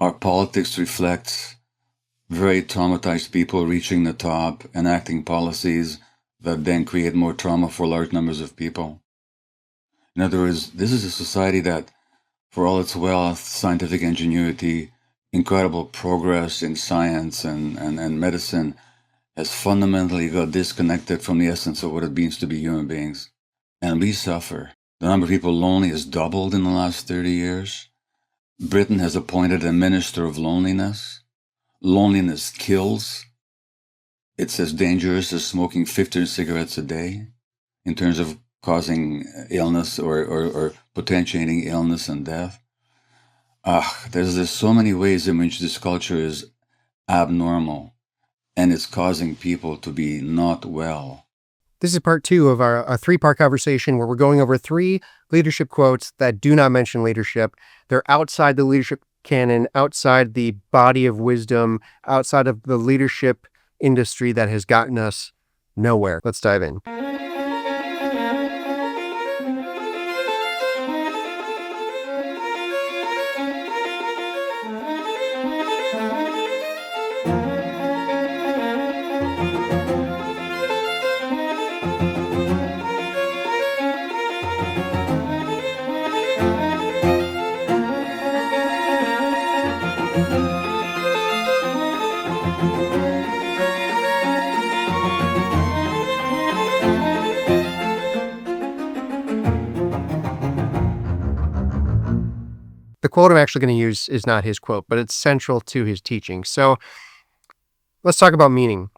Our politics reflects very traumatized people reaching the top, enacting policies that then create more trauma for large numbers of people. In other words, this is a society that, for all its wealth, scientific ingenuity, incredible progress in science and medicine, has fundamentally got disconnected from the essence of what it means to be human beings. And we suffer. The number of people lonely has doubled in the last 30 years. Britain has appointed a minister of loneliness. Loneliness kills. It's as dangerous as smoking 15 cigarettes a day in terms of causing illness or potentiating illness and death. There's so many ways in which this culture is abnormal, and it's causing people to be not well. This is part 2 of our three-part conversation where we're going over 3 leadership quotes that do not mention leadership. They're outside the leadership canon, outside the body of wisdom, outside of the leadership industry that has gotten us nowhere. Let's dive in. The quote I'm actually going to use is not his quote, but it's central to his teaching. So let's talk about meaning.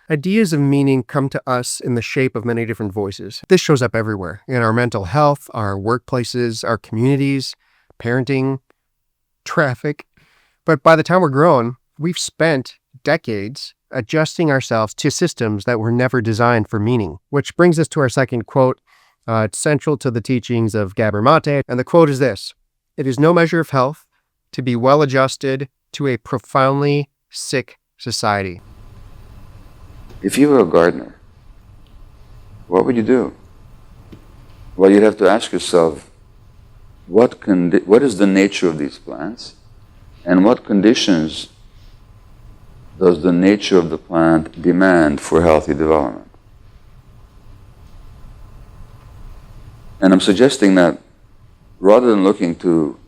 Ideas of meaning come to us in the shape of many different voices. This shows up everywhere, in our mental health, our workplaces, our communities, parenting, traffic. But by the time we're grown, we've spent decades adjusting ourselves to systems that were never designed for meaning. Which brings us to our second quote. It's central to the teachings of Gabor Maté. And the quote is this: "It is no measure of health to be well adjusted to a profoundly sick society." If you were a gardener, what would you do? Well, you'd have to ask yourself, what is the nature of these plants, and what conditions does the nature of the plant demand for healthy development? And I'm suggesting that rather than looking to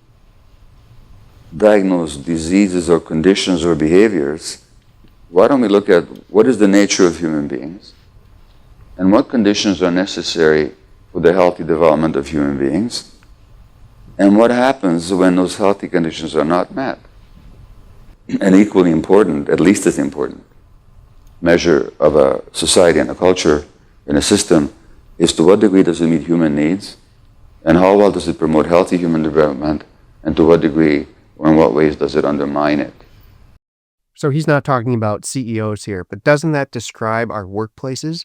diagnose diseases or conditions or behaviors, why don't we look at what is the nature of human beings and what conditions are necessary for the healthy development of human beings, and what happens when those healthy conditions are not met? An equally important, at least as important, measure of a society and a culture and a system is to what degree does it meet human needs, and how well does it promote healthy human development, and to what degree or in what ways does it undermine it? So he's not talking about CEOs here, but doesn't that describe our workplaces?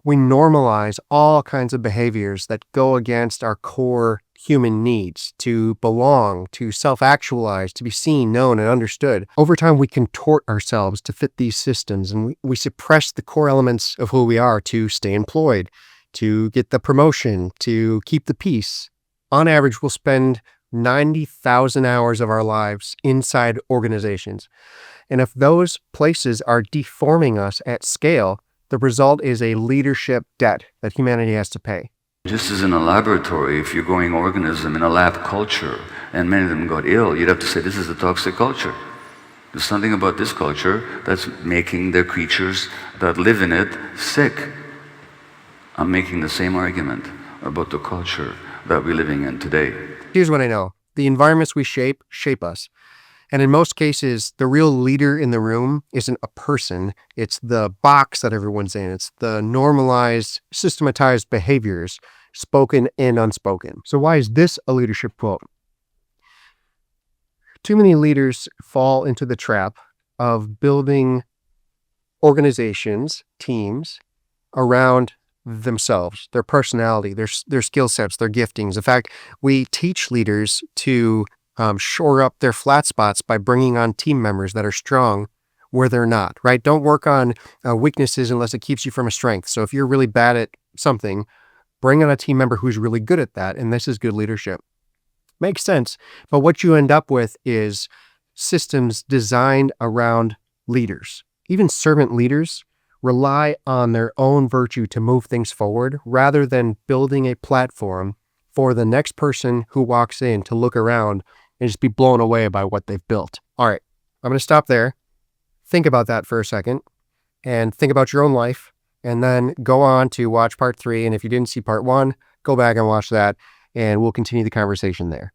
We normalize all kinds of behaviors that go against our core human needs to belong, to self-actualize, to be seen, known, and understood. Over time, we contort ourselves to fit these systems, and we suppress the core elements of who we are to stay employed, to get the promotion, to keep the peace. On average, we'll spend 90,000 hours of our lives inside organizations. And if those places are deforming us at scale, the result is a leadership debt that humanity has to pay. Just as in a laboratory, if you're growing organism in a lab culture and many of them got ill, you'd have to say this is a toxic culture. There's something about this culture that's making the creatures that live in it sick. I'm making the same argument about the culture that we're living in today. Here's what I know. The environments we shape us. And in most cases, the real leader in the room isn't a person. It's the box that everyone's in. It's the normalized, systematized behaviors, spoken and unspoken. So why is this a leadership quote? Too many leaders fall into the trap of building organizations, teams, around themselves, their personality, their skill sets, their giftings. In fact, we teach leaders to shore up their flat spots by bringing on team members that are strong where they're not, right? Don't work on weaknesses unless it keeps you from a strength. So if you're really bad at something, bring on a team member who's really good at that, and this is good leadership. Makes sense, but what you end up with is systems designed around leaders, even servant leaders, rely on their own virtue to move things forward rather than building a platform for the next person who walks in to look around and just be blown away by what they've built. All right, I'm going to stop there. Think about that for a second and think about your own life, and then go on to watch part 3. And if you didn't see part 1, go back and watch that, and we'll continue the conversation there.